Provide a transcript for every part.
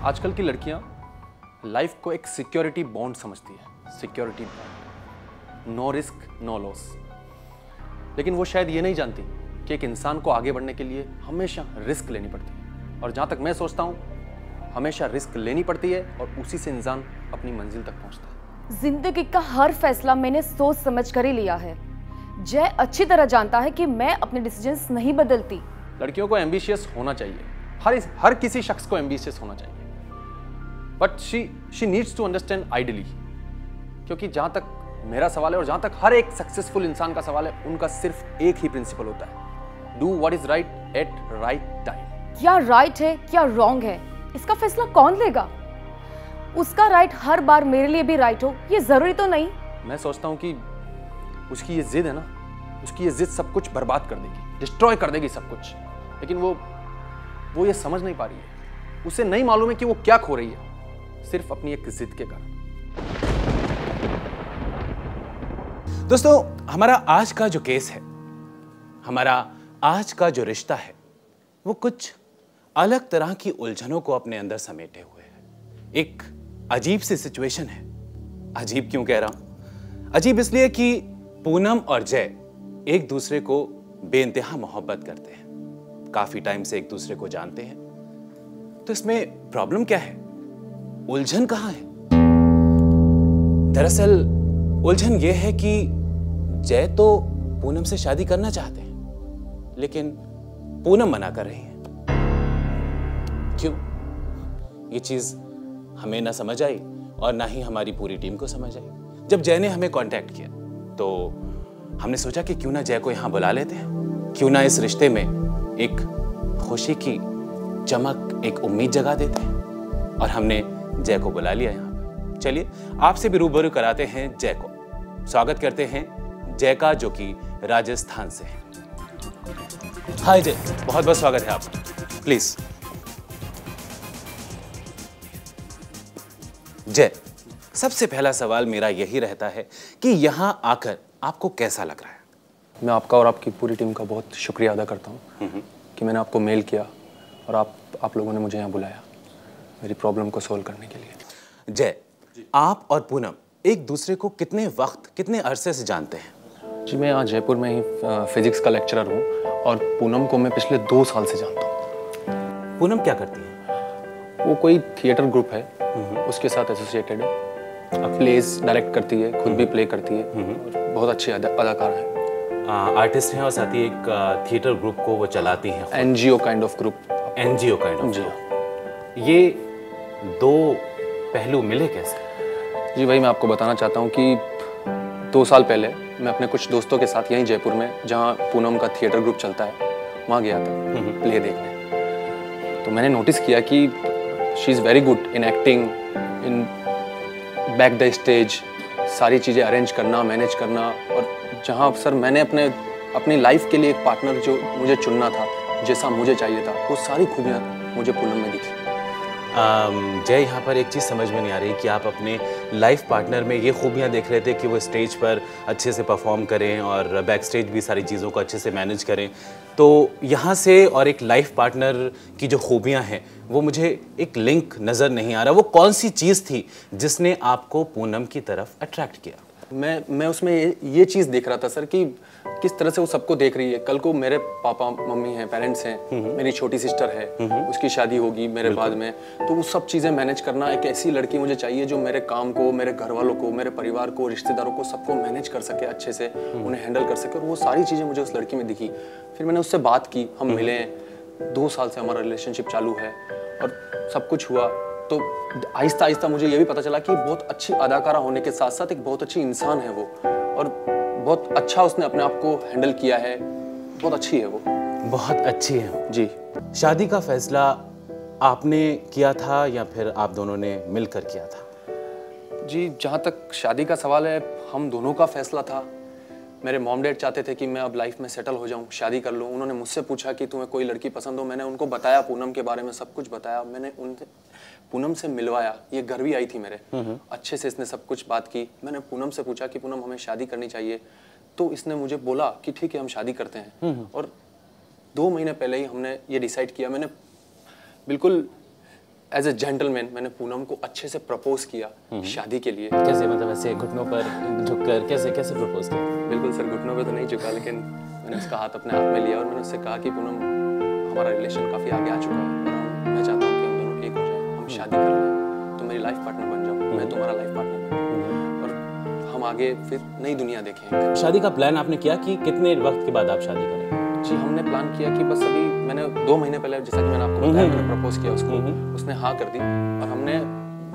आजकल की लड़कियां लाइफ को एक सिक्योरिटी बॉन्ड समझती है, security bond, no risk no loss. लेकिन वो शायद ये नहीं जानती कि एक इंसान को आगे बढ़ने के लिए हमेशा रिस्क लेनी पड़ती है। और जहां तक मैं सोचता हूं, हमेशा रिस्क लेनी पड़ती है और उसी से इंसान अपनी मंजिल तक पहुंचता है। जिंदगी का हर फैसला मैंने सोच समझ कर ही लिया है। जय अच्छी तरह जानता है कि मैं अपने डिसीजंस नहीं बदलती। लड़कियों को एम्बिशियस होना चाहिए, हर किसी शख्स को एम्बिशियस होना चाहिए, but she needs to understand ideally. क्योंकि जहां तक मेरा सवाल है और जहां तक हर एक सक्सेसफुल इंसान का सवाल है, उनका सिर्फ एक ही प्रिंसिपल होता है, do what is right at right time. क्या राइट है क्या रॉन्ग है, इसका फैसला कौन लेगा? उसका राइट हर बार मेरे लिए भी राइट हो, ये जरूरी तो नहीं। मैं सोचता हूं कि उसकी ये जिद है ना, उसकी ये जिद सब कुछ बर्बाद कर देगी, डिस्ट्रॉय कर देगी सब कुछ। लेकिन वो ये समझ नहीं पा रही है। उसे नहीं मालूम है कि वो क्या खो रही है, सिर्फ अपनी एक जिद के कारण। दोस्तों, हमारा आज का जो केस है, हमारा आज का जो रिश्ता है, वो कुछ अलग तरह की उलझनों को अपने अंदर समेटे हुए है। एक अजीब सी सिचुएशन है। अजीब क्यों कह रहा हूं? अजीब इसलिए कि पूनम और जय एक दूसरे को बेइंतहा मोहब्बत करते हैं, काफी टाइम से एक दूसरे को जानते हैं। तो इसमें प्रॉब्लम क्या है? उलझन कहां है? दरअसल उलझन यह है कि जय तो पूनम से शादी करना चाहते हैं, लेकिन पूनम मना कर रही है। क्यों? ये चीज हमें ना समझ आई और ना ही हमारी पूरी टीम को समझ आई। जब जय ने हमें कांटेक्ट किया तो हमने सोचा कि क्यों ना जय को यहां बुला लेते हैं, क्यों ना इस रिश्ते में एक खुशी की चमक, एक उम्मीद जगा देते हैं। और हमने जय को बुला लिया यहां पर। चलिए आपसे भी रूबरू कराते हैं जय को। स्वागत करते हैं जय का, जो कि राजस्थान से है। हाय जय, बहुत बहुत स्वागत है आपका। प्लीज। जय, सबसे पहला सवाल मेरा यही रहता है कि यहां आकर आपको कैसा लग रहा है? मैं आपका और आपकी पूरी टीम का बहुत शुक्रिया अदा करता हूं कि मैंने आपको मेल किया और आप लोगों ने मुझे यहाँ बुलाया मेरी प्रॉब्लम को सोल्व करने के लिए। जय, आप और पूनम एक दूसरे को कितने वक्त, कितने अरसे से जानते हैं? जी, मैं यहाँ जयपुर में ही फिजिक्स का लेक्चरर हूँ और पूनम को मैं पिछले 2 साल से जानता हूँ। पूनम क्या करती है? वो कोई थिएटर ग्रुप है, उसके साथ एसोसिएटेड है। प्लेज डायरेक्ट करती है, खुद भी प्ले करती है और बहुत अच्छी अदाकार है। आर्टिस्ट हैं और साथ ही एक थिएटर ग्रुप को वो चलाती हैं। NGO kind of group. NGO kind of. जी। ये दो पहलू मिले कैसे? जी भाई, मैं आपको बताना चाहता हूँ कि 2 साल पहले मैं अपने कुछ दोस्तों के साथ यहीं जयपुर में, जहाँ पूनम का थिएटर ग्रुप चलता है, वहाँ गया था प्ले देखने। तो मैंने नोटिस किया कि she is very good in acting, in back the stage, सारी चीज़ें अरेंज करना, मैनेज करना। और जहाँ सर मैंने अपनी लाइफ के लिए एक पार्टनर जो मुझे चुनना था, जैसा मुझे चाहिए था, वो सारी खूबियाँ मुझे पूनम में दिखी। जय, यहाँ पर एक चीज़ समझ में नहीं आ रही कि आप अपने लाइफ पार्टनर में ये खूबियाँ देख रहे थे कि वो स्टेज पर अच्छे से परफॉर्म करें और बैक स्टेज भी सारी चीज़ों को अच्छे से मैनेज करें। तो यहाँ से और एक लाइफ पार्टनर की जो खूबियाँ हैं, वो मुझे एक लिंक नज़र नहीं आ रहा। वो कौन सी चीज़ थी जिसने आपको पूनम की तरफ अट्रैक्ट किया? मैं उसमें ये चीज़ देख रहा था सर कि किस तरह से वो सबको देख रही है। कल को मेरे पापा मम्मी हैं, पेरेंट्स हैं, मेरी छोटी सिस्टर है, उसकी शादी होगी मेरे बाद में, तो वो सब चीज़ें मैनेज करना, एक ऐसी लड़की मुझे चाहिए जो मेरे काम को, मेरे घर वालों को, मेरे परिवार को, रिश्तेदारों को, सबको मैनेज कर सके अच्छे से, उन्हें हैंडल कर सके। और वो सारी चीज़ें मुझे उस लड़की में दिखी। फिर मैंने उससे बात की, हम मिले, 2 साल से हमारा रिलेशनशिप चालू है और सब कुछ हुआ। तो आहिस्ता आहिस्ता मुझे ये भी पता चला कि बहुत अच्छी अदाकारा होने के साथ साथ एक बहुत अच्छी इंसान है वो, और बहुत अच्छा उसने अपने आप को हैंडल किया है। बहुत अच्छी है वो। बहुत अच्छी है जी। शादी का फैसला आपने किया था या फिर आप दोनों ने मिलकर किया था? जी, जहाँ तक शादी का सवाल है, हम दोनों का फैसला था। मेरे मॉम डैड चाहते थे कि मैं अब लाइफ में सेटल हो जाऊं, शादी कर लूं। उन्होंने मुझसे पूछा कि तुम्हें कोई लड़की पसंद हो। मैंने उनको बताया, पूनम के बारे में सब कुछ बताया। मैंने उनसे पूनम से मिलवाया। ये घर भी आई थी मेरे, अच्छे से इसने सब कुछ बात की। मैंने पूनम से पूछा कि पूनम हमें शादी करनी चाहिए, तो इसने मुझे बोला कि ठीक है हम शादी करते हैं। और 2 महीने पहले ही हमने ये डिसाइड किया। मैंने बिल्कुल एज ए जेंटलमैन मैंने पूनम को अच्छे से प्रपोज किया शादी के लिए। कैसे, मतलब ऐसे घुटनों पर झुककर कैसे कैसे प्रपोज किया? बिल्कुल सर, घुटनों पे तो नहीं झुका, लेकिन मैंने उसका हाथ अपने हाथ में लिया और मैंने उससे कहा कि पूनम, हमारा रिलेशन काफ़ी आगे आ चुका है और मैं चाहता हूँ कि हम दोनों एक हो जाए, हम शादी कर लें, तुम मेरी लाइफ पार्टनर बन जाओ, मैं तुम्हारा लाइफ पार्टनर बन जाऊँ और हम आगे फिर नई दुनिया देखेंगे। शादी का प्लान आपने किया कि कितने वक्त के बाद आप शादी करें? जी, हमने प्लान किया कि बस अभी मैंने 2 महीने पहले, जैसा कि मैंने आपको बताया, मैंने प्रपोज किया उसको, उसने हाँ कर दी और हमने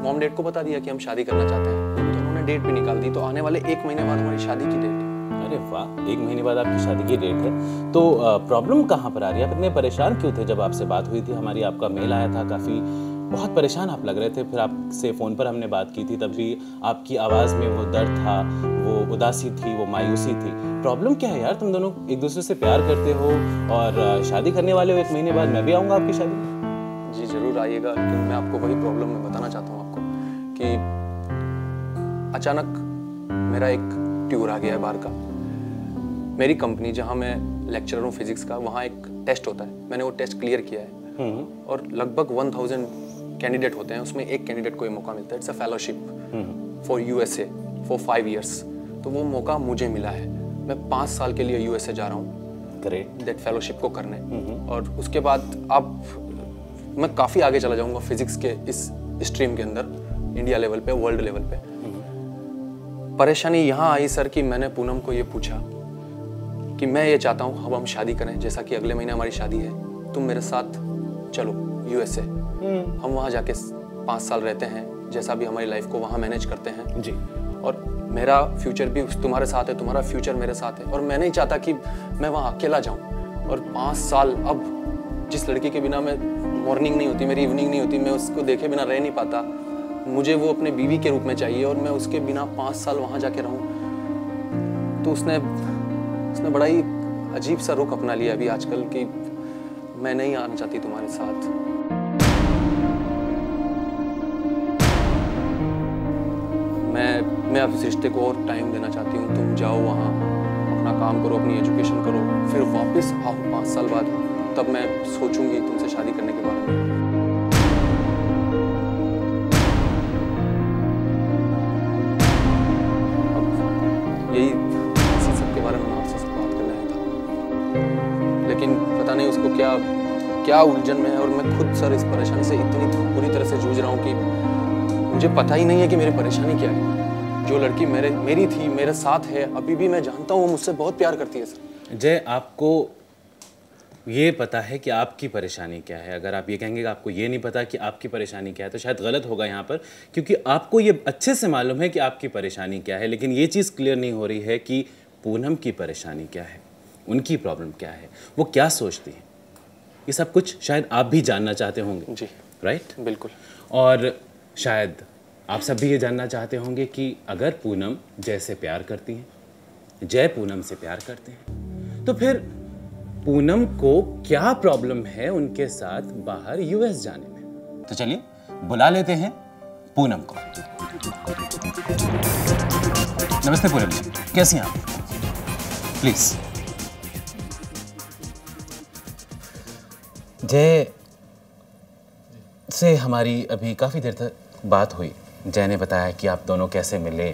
मॉम डैड को बता दिया कि हम शादी करना चाहते हैं, तो उन्होंने डेट भी निकाल दी। तो आने वाले 1 महीने बाद हमारी शादी की डेट है। अरे वाह, 1 महीने बाद आपकी शादी की डेट है। तो प्रॉब्लम कहाँ पर आ रही है? आप इतने परेशान क्यों थे? जब आपसे बात हुई थी हमारी, आपका मेल आया था, काफ़ी बहुत परेशान आप लग रहे थे। फिर आपसे फ़ोन पर हमने बात की थी, तब भी आपकी आवाज़ में वो दर्द था, वो उदासी थी, वो मायूसी थी। प्रॉब्लम क्या है यार? तुम दोनोएक दूसरे से प्यार करते हो और शादी करने वाले हो 1 महीने बाद। मैं भी आऊँगा आपकी शादी में। जी ज़रूर आइएगा, लेकिन मैं आपको वही प्रॉब्लम मैं बताना चाहता हूँ आपको कि अचानक मेरा एक टूर आ गया है बाहर का। मेरी कंपनी जहाँ मैं लेक्चरर हूँ फिजिक्स का, वहाँ एक टेस्ट होता है, मैंने वो टेस्ट क्लियर किया है और लगभग 1000 कैंडिडेट होते हैं, उसमें एक कैंडिडेट को ये मौका मिलता है। It's a fellowship for USA for 5 years। तो वो मौका मुझे मिला है। मैं 5 साल के लिए यूएसए जा रहा हूँ ग्रेट दैट फेलोशिप को करने और उसके बाद अब मैं काफ़ी आगे चला जाऊँगा फिजिक्स के इस स्ट्रीम के अंदर, इंडिया लेवल पे, वर्ल्ड लेवल पे। परेशानी यहाँ आई सर कि मैंने पूनम को ये पूछा कि मैं ये चाहता हूँ अब हम शादी करें, जैसा कि अगले महीने हमारी शादी है, तुम मेरे साथ चलो यूएसए, हम वहाँ जाके 5 साल रहते हैं, जैसा भी हमारी लाइफ को वहाँ मैनेज करते हैं जी, और मेरा फ्यूचर भी तुम्हारे साथ है, तुम्हारा फ्यूचर मेरे साथ है और मैं नहीं चाहता कि मैं वहाँ अकेला जाऊँ। और 5 साल, अब जिस लड़की के बिना मैं मॉर्निंग नहीं होती, मेरी इवनिंग नहीं होती, मैं उसको देखे बिना रह नहीं पाता, मुझे वो अपने बीवी के रूप में चाहिए और मैं उसके बिना 5 साल वहाँ जाके रहूँ। तो उसने बड़ा ही अजीब सा रुख अपना लिया अभी आजकल कि मैं नहीं आना चाहती तुम्हारे साथ। मैं अब इस रिश्ते को और टाइम देना चाहती हूँ। तुम जाओ वहाँ, अपना काम करो, अपनी एजुकेशन करो, फिर वापस आओ 5 साल बाद, तब मैं सोचूंगी तुमसे शादी करने के बारे में। अब यही इसी सब के बारे में आपसे बात करना है था, लेकिन पता नहीं उसको क्या उलझन में है और मैं खुद सर इस परेशानी से इतनी बुरी तरह से जूझ रहा हूँ कि मुझे पता ही नहीं है कि मेरी परेशानी क्या है। जो लड़की मेरी थी, मेरे साथ है, अभी भी मैं जानता हूँ वो मुझसे बहुत प्यार करती है सर। जय, आपको ये पता है कि आपकी परेशानी क्या है? अगर आप ये कहेंगे कि आपको ये नहीं पता कि आपकी परेशानी क्या है, तो शायद गलत होगा यहाँ पर, क्योंकि आपको ये अच्छे से मालूम है कि आपकी परेशानी क्या है, लेकिन ये चीज़ क्लियर नहीं हो रही है कि पूनम की परेशानी क्या है, उनकी प्रॉब्लम क्या है, वो क्या सोचती है। ये सब कुछ शायद आप भी जानना चाहते होंगे। जी राइट, बिल्कुल। और शायद आप सब भी ये जानना चाहते होंगे कि अगर पूनम जय से प्यार करती हैं, जय पूनम से प्यार करते हैं, तो फिर पूनम को क्या प्रॉब्लम है उनके साथ बाहर यूएस जाने में। तो चलिए बुला लेते हैं पूनम को। नमस्ते पूनम जी, कैसी हैं आप? प्लीज। जय से हमारी अभी काफ़ी देर तक बात हुई। जय ने बताया कि आप दोनों कैसे मिले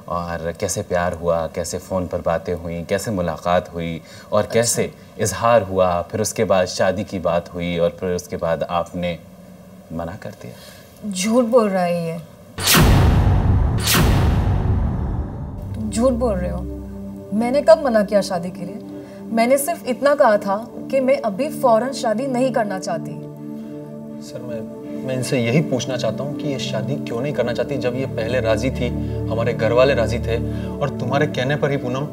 और कैसे प्यार हुआ, कैसे फ़ोन पर बातें हुई, कैसे मुलाकात हुई और कैसे इजहार हुआ, फिर उसके बाद शादी की बात हुई और फिर उसके बाद आपने मना कर दिया। झूठ बोल रहा है ये, तुम झूठ बोल रहे हो। मैंने कब मना किया शादी के लिए? मैंने सिर्फ इतना कहा था कि मैं अभी फौरन शादी नहीं करना चाहती। सर मैं इनसे यही पूछना चाहता हूँ कि ये शादी क्यों नहीं करना चाहती, जब ये पहले राजी थी, हमारे घर वाले राजी थे और तुम्हारे कहने पर ही पूनम,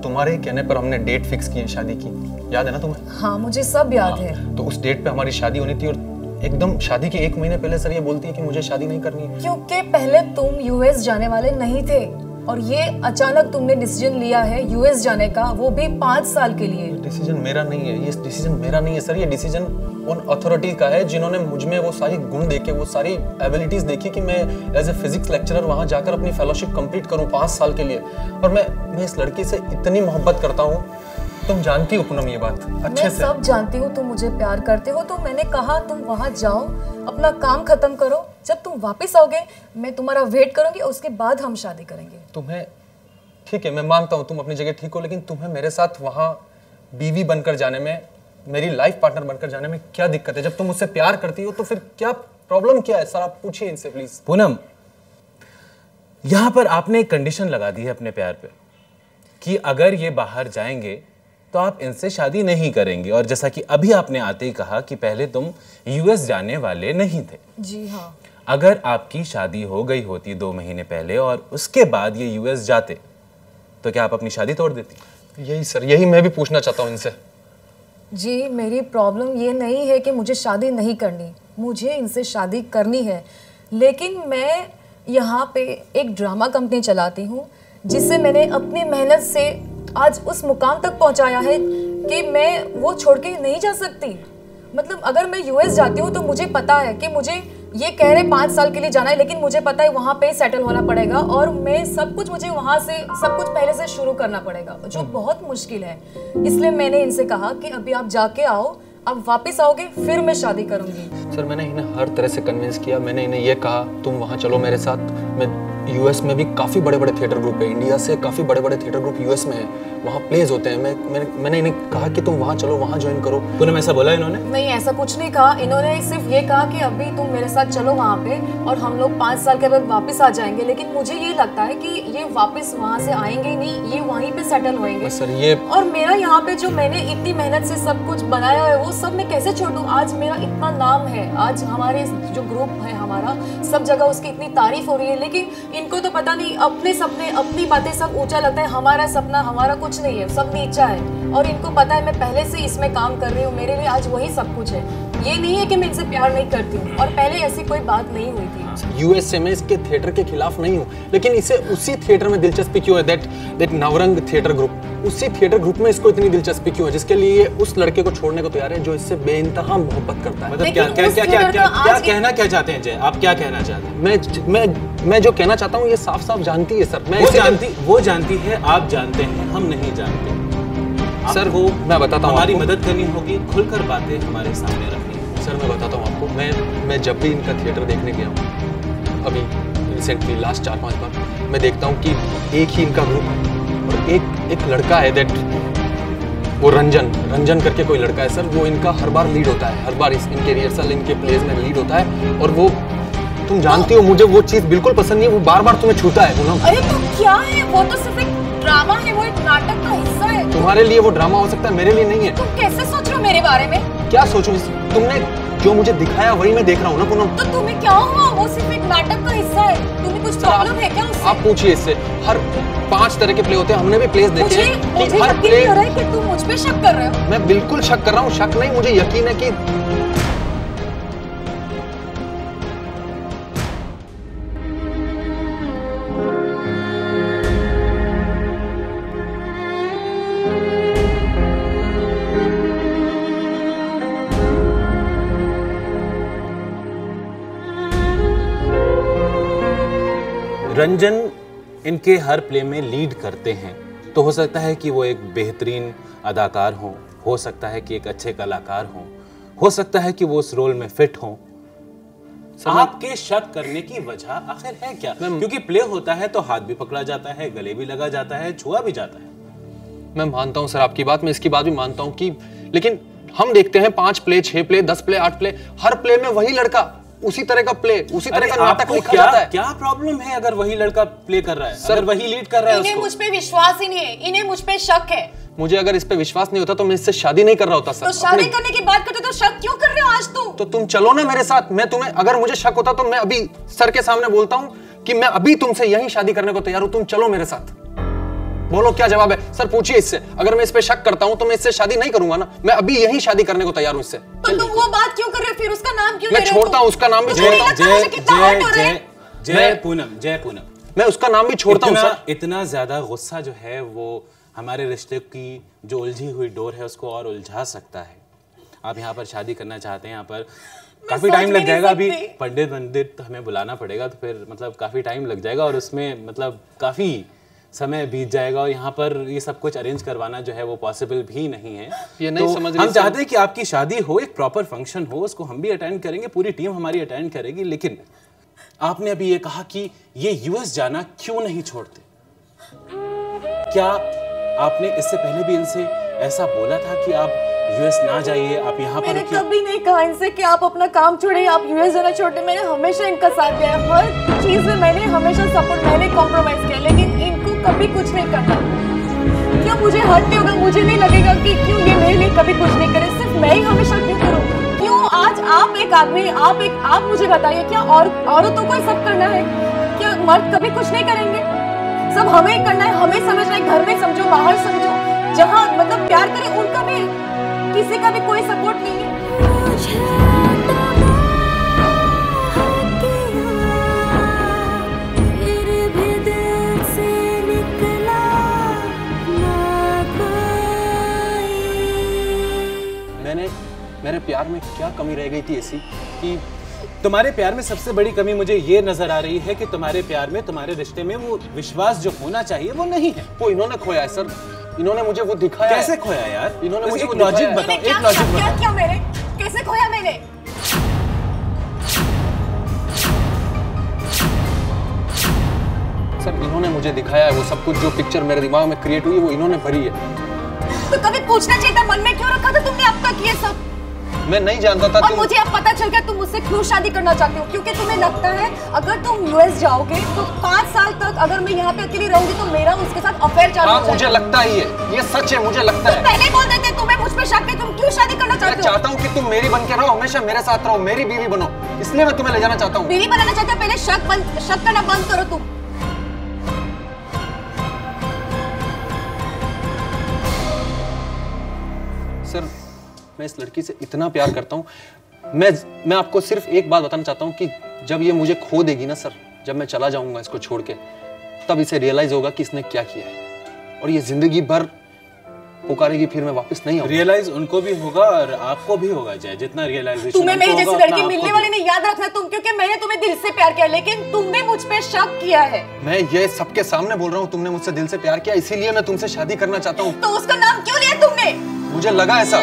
तुम्हारे कहने पर हमने डेट फिक्स की है शादी की, याद है ना तुम्हें? हाँ मुझे सब याद है। तो उस डेट पे हमारी शादी होनी थी और एकदम शादी के 1 महीने पहले सर ये बोलती है कि मुझे शादी नहीं करनी है। क्योंकि पहले तुम यूएस जाने वाले नहीं थे और ये अचानक तुमने डिसीजन लिया है यूएस जाने का, वो भी 5 साल के लिए। डिसीजन मेरा नहीं है, ये डिसीजन मेरा नहीं है सर, ये डिसीजन उन अथॉरिटी का है जिन्होंने मुझ में वो सारी गुण देखे, वो सारी एबिलिटीज देखी कि मैं एज ए फिजिक्स लेक्चरर वहाँ जाकर अपनी फेलोशिप कंप्लीट करूँ 5 साल के लिए। और मैं इस लड़की से इतनी मोहब्बत करता हूँ तुम जानती हो पूनम ये बात अच्छे मैं से। सब जानती हूँ तुम मुझे प्यार करते हो, तो मैंने कहा तुम वहां जाओ, अपना काम खत्म करो, जब तुम वापस आओगे मैं तुम्हारा वेट करूंगी और उसके बाद हम शादी करेंगे। तुम्हें ठीक है, मैं मानता हूँ तुम अपनी जगह ठीक हो, लेकिन तुम्हें मेरे साथ वहाँ बीवी बनकर जाने में, मेरी लाइफ पार्टनर बनकर जाने में क्या दिक्कत है? जब तुम मुझसे प्यार करती हो तो फिर क्या प्रॉब्लम क्या है? सर आप पूछिए इनसे प्लीज। पूनम, यहां पर आपने एक कंडीशन लगा दी है अपने प्यार पे कि अगर ये बाहर जाएंगे तो आप इनसे शादी नहीं करेंगे, और जैसा कि अभी आपने आते ही कहा कि पहले तुम यूएस जाने वाले नहीं थे। जी हाँ। अगर आपकी शादी हो गई होती 2 महीने पहले और उसके बाद ये यूएस जाते तो क्या आप अपनी शादी तोड़ देती? यही सर, यही मैं भी पूछना चाहता हूँ इनसे। जी मेरी प्रॉब्लम ये नहीं है कि मुझे शादी नहीं करनी, मुझे इनसे शादी करनी है, लेकिन मैं यहाँ पे एक ड्रामा कंपनी चलाती हूँ जिससे मैंने अपनी मेहनत से आज उस मुकाम तक पहुँचाया है कि मैं वो छोड़ के नहीं जा सकती। मतलब अगर मैं यूएस जाती हूँ तो मुझे पता है कि मुझे ये कह रहे 5 साल के लिए जाना है, लेकिन मुझे पता है वहाँ पे सेटल होना पड़ेगा और मैं सब कुछ, मुझे वहाँ से सब कुछ पहले से शुरू करना पड़ेगा, जो बहुत मुश्किल है। इसलिए मैंने इनसे कहा कि अभी आप जाके आओ, अब वापस आओगे फिर मैं शादी करूंगी। सर मैंने इन्हें हर तरह से कन्विंस किया, मैंने इन्हें ये कहा तुम वहाँ चलो मेरे साथ। मैं यूएस में भी काफ़ी बड़े बड़े थिएटर ग्रुप है, इंडिया से काफ़ी बड़े बड़े थिएटर ग्रुप यूएस में है, वहाँ प्लेज होते हैं। मैंने इन्हें कहा कि तुम वहाँ चलो, वहाँ ज्वाइन करो। पूनम ऐसा बोला इन्होंने? नहीं ऐसा कुछ नहीं कहा, इन्होंने सिर्फ ये कहा कि अभी तुम मेरे साथ चलो वहाँ पे और हम लोग 5 साल के बाद वापस आ जाएंगे। लेकिन मुझे ये लगता है कि ये वापस वहाँ से आएंगे ही नहीं, ये वहीं पे सेटल होंगे। सर ये और मेरा यहाँ पे जो मैंने इतनी मेहनत से सब कुछ बनाया है वो सब मैं कैसे छोड़ दूँ? आज मेरा इतना नाम है, आज हमारे जो ग्रुप है हमारा सब जगह उसकी इतनी तारीफ हो रही है, लेकिन इनको तो पता नहीं, अपने सपने अपनी बातें सब ऊंचा लगता है। हमारा सपना हमारा कुछ नहीं है, सब नीचा है, और इनको पता है मैं पहले से इसमें काम कर रही हूँ, मेरे लिए आज वही सब कुछ है। ये नहीं है कि मैं इनसे प्यार नहीं करती हूँ, और पहले ऐसी कोई बात नहीं हुई थी। यूएसए में इसके थिएटर के खिलाफ नहीं हूँ, लेकिन इसे उसी थिएटर में दिलचस्पी क्यों है? दैट नवरंग थिएटर ग्रुप, उसी थिएटर ग्रुप में इसको इतनी दिलचस्पी क्यों है जिसके लिए ये उस लड़के को छोड़ने को तैयार है जो इससे बेइंतहा मोहब्बत करता है? मतलब क्या कहना क्या चाहते हैं जय? आप क्या कहना चाहते हैं? मैं जो कहना चाहता हूँ ये साफ साफ जानती है सर। वो जानती है, आप जानते हैं, हम नहीं जानते। सर वो मैं बताता हूँ, हमारी मदद करनी होगी, खुलकर बातें हमारे सामने रखनी है। सर मैं बताता हूँ आपको, मैं जब भी इनका थिएटर देखने गया हूँ अभी रिसेंटली लास्ट 4-5 बार, मैं देखता हूँ कि एक ही इनका ग्रुप है और एक लड़का है दैट वो रंजन करके कोई लड़का है सर, वो इनका हर बार लीड होता है, हर बार इनके रिहर्सल इनके प्लेज में लीड होता है। और वो तुम जानती हो मुझे वो चीज बिल्कुल पसंद नहीं है, वो बार बार तुम्हें छूता है पूनम। अरे तो क्या है, वो तो सिर्फ एक ड्रामा है, वो एक नाटक का हिस्सा है। तुम्हारे लिए वो ड्रामा हो सकता है, मेरे लिए नहीं है। तुम कैसे सोच रहे हो मेरे बारे में? क्या सोचूं? तुमने जो मुझे दिखाया वही मैं देख रहा हूँ ना पूनम। तो तुम्हें क्या हुआ? वो सिर्फ एक नाटक का हिस्सा है, तुम्हें कुछ प्रॉब्लम है क्या उससे? आप पूछिए इससे, हर 5 तरह के प्ले होते हैं, हमने भी प्लेस देखे हैं मुझे यकीन नहीं हो रहा है कि तुम मुझ पे शक कर रहे हो। मैं बिल्कुल शक कर रहा हूँ, शक नहीं, मुझे यकीन है कि रंजन इनके हर प्ले में लीड करते हैं, तो हो सकता है कि वो एक बेहतरीन अदाकार हो सकता है कि एक अच्छे कलाकार हो सकता है कि वो उस रोल में फिट हो। आपके शक करने की वजह आखिर है क्या? क्योंकि प्ले होता है तो हाथ भी पकड़ा जाता है, गले भी लगा जाता है, छुआ भी जाता है। मैं मानता हूं सर आपकी बात, मैं इसकी बात भी मानता हूं कि, लेकिन हम देखते हैं 5 प्ले, 6 प्ले, 10 प्ले, 8 प्ले, हर प्ले में वही लड़का उसी तरह का प्ले, उसी तरह का नाटक लिखा जाता है। क्या प्रॉब्लम है अगर वही लड़का प्ले कर रहा है, अगर वही लीड कर रहा है? इन्हें मुझ पे विश्वास ही नहीं है, इन्हें मुझ पे शक है। मुझे अगर इस पे विश्वास नहीं होता तो मैं इससे शादी नहीं कर रहा होता सर। तो शादी करने की बात करते तो शक क्यों कर रहे हो आज तुम? तो तुम चलो ना मेरे साथ, मैं तुम्हें, अगर मुझे शक होता तो मैं अभी सर के सामने बोलता हूँ कि मैं अभी तुमसे यही शादी करने को तैयार हूँ, तुम चलो मेरे साथ। बोलो क्या जवाब है सर? पूछिए इससे, अगर मैं इस पे शक करता हूँ तो मैं इससे शादी नहीं करूंगा ना, मैं अभी यही शादी करने को तैयार हूँ इससे। तो तुम वो बात क्यों कर रहे हो फिर? उसका नाम क्यों ले रहे हो? मैं छोड़ता हूँ उसका नाम भी, जय पूनम, मैं उसका नाम भी छोड़ता हूँ सर। इतना ज्यादा गुस्सा जो है वो हमारे रिश्ते की जो उलझी हुई डोर है उसको और उलझा सकता है। आप यहाँ पर शादी करना चाहते हैं, यहाँ पर काफी टाइम लग जाएगा, अभी पंडित हमें बुलाना पड़ेगा, तो फिर मतलब काफी टाइम लग जाएगा और उसमें मतलब काफी समय बीत जाएगा और यहाँ पर ये सब कुछ अरेंज करवाना जो है वो पॉसिबल भी नहीं है। ये नहीं तो समझ रही हम चाहते हैं कि आपकी शादी हो, एक प्रॉपर फंक्शन हो, उसको हम भी अटेंड करेंगे, पूरी टीम हमारी अटेंड करेगी। लेकिन आपने अभी ये कहा कि ये यूएस जाना क्यों नहीं छोड़ते? क्या आपने इससे पहले भी इनसे ऐसा बोला था कि आप यूएस ना जाइए, आप यहाँ पर मैंने रुकिए? कभी नहीं कहा इनसे कि आप अपना काम छोड़िए, आप यूएस जाना छोड़े। मैंने हमेशा इनका साथ दिया है, हर चीज में मैंने हमेशा सपोर्ट, मैंने कॉम्प्रोमाइज किया, लेकिन इनको कभी कुछ नहीं करना। क्या मुझे हर्ट नहीं होगा? मुझे नहीं लगेगा कि क्यों ये मेरे लिए कभी कुछ नहीं करे, सिर्फ मैं ही हमेशा क्यों करूँ? क्यों आज आप एक आदमी, आप मुझे बताइए, क्या औरतों को ही सब करना है? क्या मर्द कभी कुछ नहीं करेंगे? सब हमें ही करना है, हमें समझना है, घर में समझो, बाहर समझो, जहाँ मतलब प्यार करें उनका भी, किसी का भी कोई सपोर्ट नहीं है। मेरे प्यार में क्या कमी रह गई थी ऐसी कि तुम्हारे प्यार में सबसे बड़ी कमी मुझे ये नजर आ रही है कि तुम्हारे प्यार में, तुम्हारे रिश्ते में वो विश्वास जो होना चाहिए वो नहीं है। वो इन्होंने खोया है सर, इन्होंने मुझे वो दिखाया। कैसे खोया यार? इन्होंने मुझे एक लॉजिक बताओ, एक लॉजिक बताओ। क्या मैंने कैसे खोया? मैंने सर इन्होंने मुझे दिखाया है वो सब कुछ, जो पिक्चर मेरे दिमाग में क्रिएट हुई वो इन्होंने भरी है। तो कभी पूछना चाहिए था, मन में क्यों रखा था तुमने अब तक ये सब? मैं नहीं जानता था। और मुझे अब पता चल गया तुम मुझसे क्यों शादी करना चाहते हो, क्योंकि तुम्हें लगता है अगर तुम यूएस जाओगे तो 5 साल तक अगर मैं यहाँ पे अकेली रहूंगी तो मेरा उसके साथ अफेयर चालू हो जाएगा। मुझे लगता ही है, ये सच है, मुझे लगता है। पहले बोल देते, तुम्हें मुझ पे शक है, तुम क्यों शादी करना चाहते हो? मैं चाहता हूँ कि तुम मेरी बन के रहो, हमेशा मेरे साथ रहो, मेरी बीवी बनो, इसलिए मैं तुम्हें ले जाना चाहता हूँ। बीवी बनाना चाहते हो? पहले शक करना बंद करो तुम। सर मैं इस लड़की से इतना प्यार करता हूँ, मैं आपको सिर्फ एक बात बताना चाहता हूँ कि जब ये मुझे खो देगी ना सर, जब मैं चला जाऊंगा इसको छोड़ के, तब इसे रियलाइज होगा कि इसने क्या किया है, और ये जिंदगी भर पुकारेगी फिर मैं वापस नहीं आऊंगा। रियलाइज उनको भी होगा और आपको भी होगा, जय जितना रियलाइजेशन तुम्हें मेरी जैसी लड़की मिलने वाली नहीं, याद रखना तुम, क्योंकि मैंने तुम्हें दिल से प्यार किया, लेकिन तुमने मुझ पे शक किया है। मैं ये सबके सामने बोल रहा हूँ, तुमने मुझसे दिल से प्यार किया, इसीलिए मैं तुमसे शादी करना चाहता हूँ। तो उसका नाम क्यों लिया तुमने? मुझे लगा ऐसा।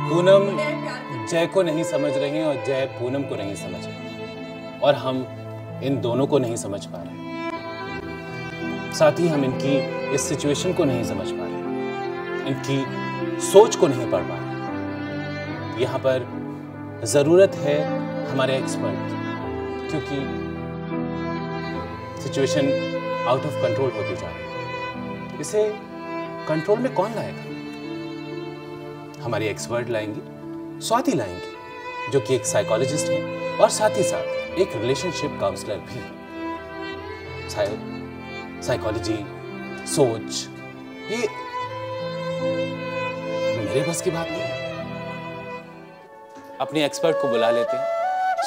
पूनम जय को नहीं समझ रही है और जय पूनम को नहीं समझ रही, और हम इन दोनों को नहीं समझ पा रहे, साथ ही हम इनकी इस सिचुएशन को नहीं समझ पा रहे, इनकी सोच को नहीं पढ़ पा रहे। यहाँ पर जरूरत है हमारे एक्सपर्ट, क्योंकि सिचुएशन आउट ऑफ कंट्रोल होती जा रही है। इसे कंट्रोल में कौन लाएगा? हमारी एक्सपर्ट लाएंगी, स्वाति लाएंगी, जो कि एक साइकोलॉजिस्ट है और साथ ही साथ एक रिलेशनशिप काउंसलर भी है। साइकोलॉजी, सोच, ये मेरे बस की बात नहीं है। अपने एक्सपर्ट को बुला लेते हैं,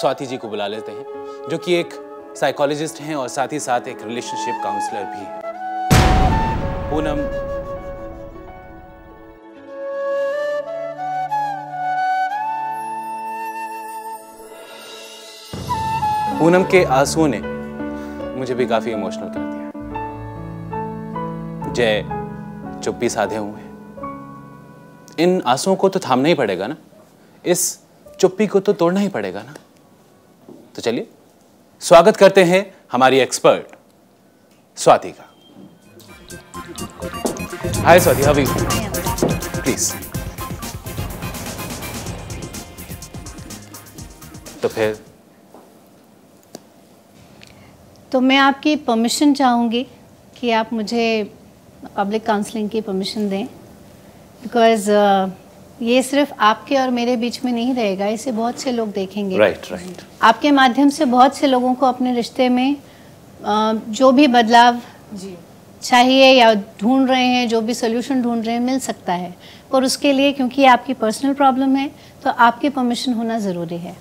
स्वाति जी को बुला लेते हैं, जो कि एक साइकोलॉजिस्ट हैं और साथ ही साथ एक रिलेशनशिप काउंसलर भी है। पूनम, पूनम के आंसुओं ने मुझे भी काफी इमोशनल कर दिया। जय चुप्पी साधे हुए हैं, इन आंसुओं को तो थामना ही पड़ेगा ना, इस चुप्पी को तो तोड़ना ही पड़ेगा ना। तो चलिए स्वागत करते हैं हमारी एक्सपर्ट स्वाति का। Hi Swati, how are you? Please. तो फिर तो मैं आपकी परमिशन चाहूँगी कि आप मुझे पब्लिक काउंसलिंग की परमिशन दें, बिकॉज़ ये सिर्फ आपके और मेरे बीच में नहीं रहेगा, इसे बहुत से लोग देखेंगे। राइट। आपके माध्यम से बहुत से लोगों को अपने रिश्ते में जो भी बदलाव चाहिए या ढूंढ रहे हैं, जो भी सोल्यूशन ढूंढ रहे हैं, मिल सकता है। पर उसके लिए क्योंकि आपकी पर्सनल प्रॉब्लम है तो आपकी परमिशन होना ज़रूरी है।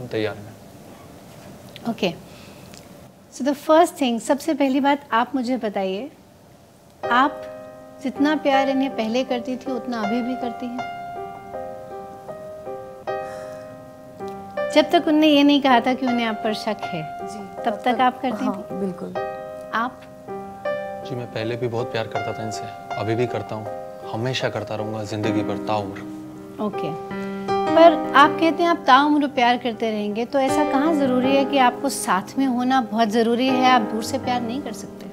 तैयार हैं। Okay, so the first thing, सबसे पहली बात आप मुझे बताइए, आप जितना प्यार इन्हें पहले करती थी उतना अभी भी करती हैं? जब तक उनने ये नहीं कहा था कि उन्हें आप पर शक है, जी तब तक आप करती हाँ, थी? बिल्कुल। आप? जी मैं पहले भी बहुत प्यार करता था इनसे, अभी भी करता हूँ, हमेशा करता रहूँगा ज़िंदगी भर ताउम्र। ओके, पर आप कहते हैं आप ताउम्र प्यार करते रहेंगे, तो ऐसा कहाँ ज़रूरी है कि आपको साथ में होना बहुत ज़रूरी है, आप दूर से प्यार नहीं कर सकते?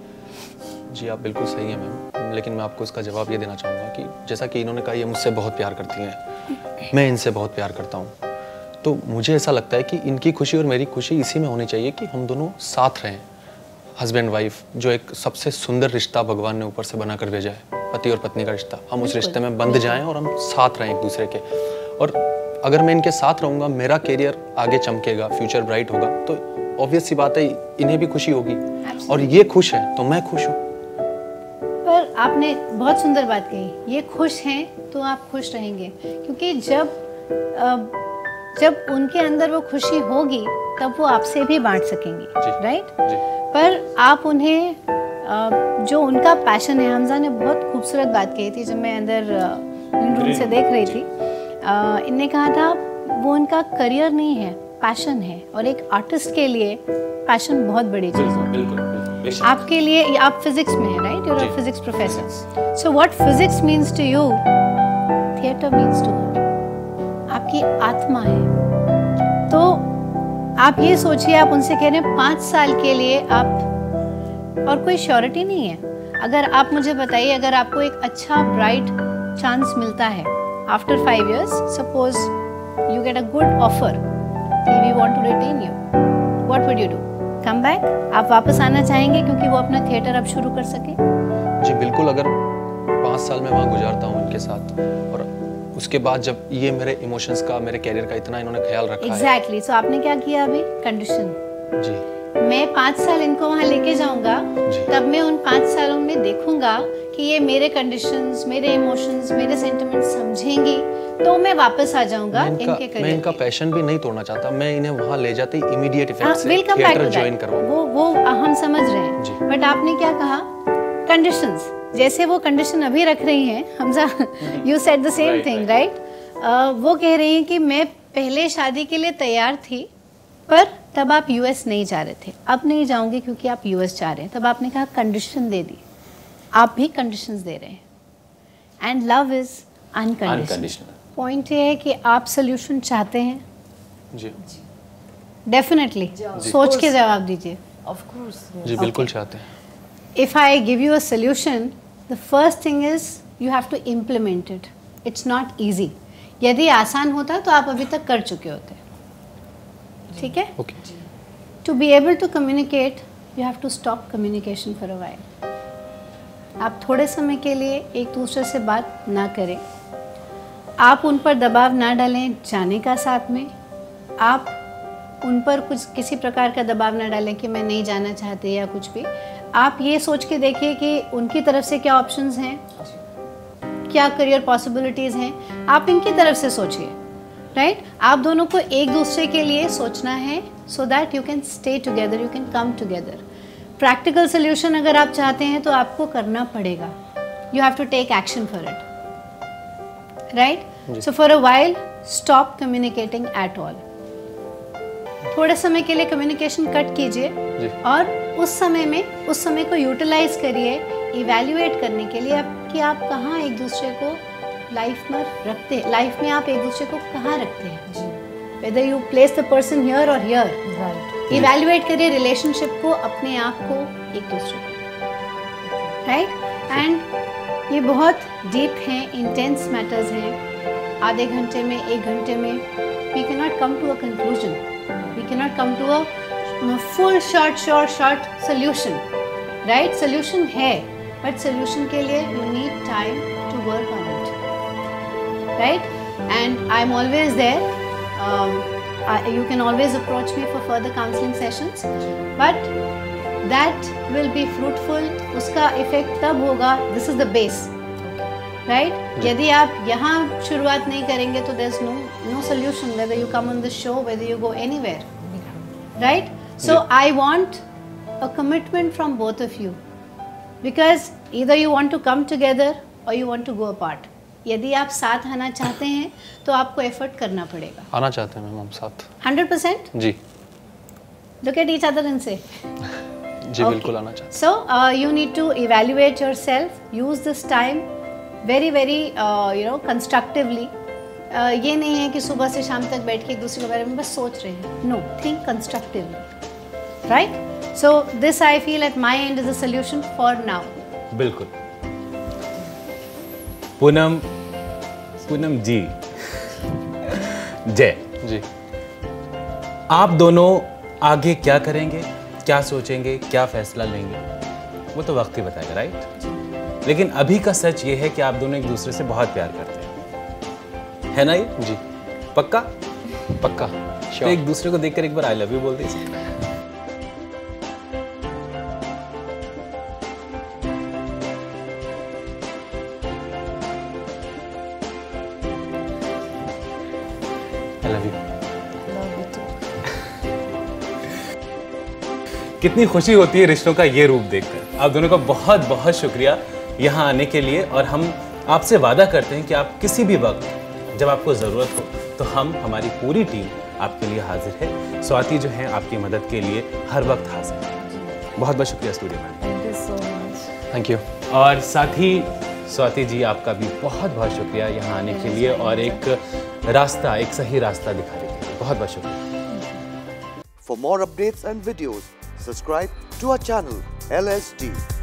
जी आप बिल्कुल सही हैं मैम, लेकिन मैं आपको इसका जवाब ये देना चाहूँगा कि जैसा कि इन्होंने कहा ये मुझसे बहुत प्यार करती हैं, मैं इनसे बहुत प्यार करता हूँ, तो मुझे ऐसा लगता है कि इनकी खुशी और मेरी खुशी इसी में होनी चाहिए कि हम दोनों साथ रहें, हस्बैंड वाइफ, जो एक सबसे सुंदर रिश्ता भगवान ने ऊपर से बना कर भेजा है, पति और पत्नी का रिश्ता, हम उस रिश्ते में बंध जाएं और हम साथ रहें एक दूसरे के। और अगर मैं इनके साथ रहूँगा, मेरा करियर आगे चमकेगा, फ्यूचर ब्राइट होगा, तो ऑब्वियस सी बात है इन्हें भी खुशी होगी, और ये खुश है तो मैं खुश हूँ। पर आपने बहुत सुंदर बात कही, ये खुश हैं तो आप खुश रहेंगे, क्योंकि जब उनके अंदर वो खुशी होगी तब वो आपसे भी बांट सकेंगी, राइट? पर आप उन्हें जो उनका पैशन है, हमजा ने बहुत खूबसूरत बात कही थी जब मैं अंदर रूम से देख रही थी, इनने कहा था वो उनका करियर नहीं है, पैशन है, और एक आर्टिस्ट के लिए पैशन बहुत बड़ी चीज़ होती है। आपके लिए, आप फिजिक्स में है, right? You are a physics professor, so what physics means to you, theatre means to her, आपकी आत्मा है। तो आप ये सोचिए, आप उनसे कह रहे हैं 5 साल के लिए आप, और कोई श्योरिटी नहीं है। अगर आप मुझे बताइए, अगर आपको एक अच्छा ब्राइट चांस मिलता है after 5 years, suppose you get a good offer, we want to retain you, what would you do? Come back? आप वापस आना चाहेंगे क्योंकि वो अपना थिएटर अब शुरू कर सके? जी बिल्कुल, अगर 5 साल में वहाँ गुजारता हूँ इनके साथ, और उसके बाद जब ये मेरे इमोशंस का, मेरे कैरियर का इतना इन्होंने ख्याल रखा है। एग्जैक्टली, सो आपने क्या किया अभी? कंडीशन। जी मैं 5 साल इनको वहाँ लेके जाऊंगा, तब मैं उन 5 सालों में देखूंगा कि ये मेरे कंडीशंस, मेरे इमोशंस, मेरे सेंटिमेंट्स समझेंगी, तो मैं वापस आ जाऊंगा इनके करियर। मैं इनका पैशन भी नहीं तोड़ना चाहता, मैं इन्हें वहाँ ले जाते ही इमीडिएट इफेक्ट से थिएटर ज्वाइन करवाऊंगा। वो हम समझ रहे हैं, बट आपने क्या कहा? कंडीशंस। जैसे वो कंडीशन अभी रख रही हैं, Hamza, you said the same thing, right? वो कह रही हैं कि मैं पहले शादी के लिए तैयार थी, पर तब आप यूएस नहीं जा रहे थे, अब नहीं जाऊंगी क्योंकि आप यूएस जा रहे हैं। तब आपने कहा कंडीशन दे दी, आप भी कंडीशंस दे रहे हैं, and love is unconditional. Point ये है कि आप सोल्यूशन चाहते हैं। जी डेफिनेटली, सोच के जवाब दीजिए। Of course. जी बिल्कुल चाहते हैं। If I give you a solution, the first thing is you have to implement it. It's not easy. यदि आसान होता तो आप अभी तक कर चुके होते, ठीक है? Okay. To be able to communicate, you have to stop communication for a while. आप थोड़े समय के लिए एक दूसरे से बात ना करें, आप उन पर दबाव ना डालें जाने का साथ में, आप उन पर कुछ किसी प्रकार का दबाव ना डालें कि मैं नहीं जाना चाहती या कुछ भी। आप ये सोच के देखिए कि उनकी तरफ से क्या ऑप्शंस हैं, क्या करियर पॉसिबिलिटीज़ हैं, आप इनकी तरफ से सोचिए, राइट? आप दोनों को एक दूसरे के लिए सोचना है, so that you can stay together, you can come together. Practical solution अगर आप चाहते हैं तो आपको करना पड़ेगा, you have to take action for it, right? So for a while stop communicating at all. थोड़े समय के लिए कम्युनिकेशन कट कीजिए, और उस समय को यूटिलाइज करिए इवैल्यूएट करने के लिए कि आप कहाँ एक दूसरे को लाइफ में रखते हैं, लाइफ में आप एक दूसरे को कहाँ रखते हैं, whether you place the person here और हियर, राइट? इवैल्यूएट करिए रिलेशनशिप को, अपने आप को, एक दूसरे को, राइट? एंड ये बहुत डीप हैं, इंटेंस मैटर्स हैं। आधे घंटे में, 1 घंटे में we cannot come to a conclusion, we cannot come to a full short solution, right? Solution है, but solution के लिए you need time to work on it, right? And I'm always there. You can always approach me for further counseling sessions, but that will be fruitful. उसका effect तब होगा, this is the base, right? यदि आप यहाँ शुरुआत नहीं करेंगे तो there's no solution, whether you come on the show, whether you go anywhere, right? So I want a commitment from both of you, because either you want to come together or you want to go apart. यदि आप साथ आना चाहते हैं तो आपको effort करना पड़ेगा। आना चाहते हैं मैम हम साथ। 100%? जी Look at each other and say. जी बिल्कुल आना चाहते So you need to evaluate yourself. Use this time very very constructively. ये नहीं है कि सुबह से शाम तक बैठ के एक दूसरे के बारे में बस सोच रहे हैं। No, think constructively. Right? So this I feel at my end is a solution for now. बिल्कुल। पूनम जी, जय जी। आप दोनों आगे क्या करेंगे, क्या सोचेंगे, क्या फैसला लेंगे, वो तो वक्त ही बताएगा, राइट? लेकिन अभी का सच ये है कि आप दोनों एक दूसरे से बहुत प्यार करते हैं, है ना ये? जी पक्का? पक्का। तो एक दूसरे को देखकर एक बार आई लव यू बोल दीजिए। I love you. कितनी खुशी होती है रिश्तों का ये रूप देखकर। आप दोनों का बहुत बहुत शुक्रिया यहाँ आने के लिए, और हम आपसे वादा करते हैं कि आप किसी भी वक्त जब आपको ज़रूरत हो तो हमारी पूरी टीम आपके लिए हाजिर है। स्वाति जो है आपकी मदद के लिए हर वक्त हाजिर है। बहुत बहुत शुक्रिया स्टूडियो में। Thank you so much. Thank you. और साथ ही स्वाति जी आपका भी बहुत बहुत शुक्रिया यहाँ आने के लिए और एक सही रास्ता दिखाने के लिए। बहुत बहुत शुक्रिया। For more updates and videos, subscribe to our channel LSD.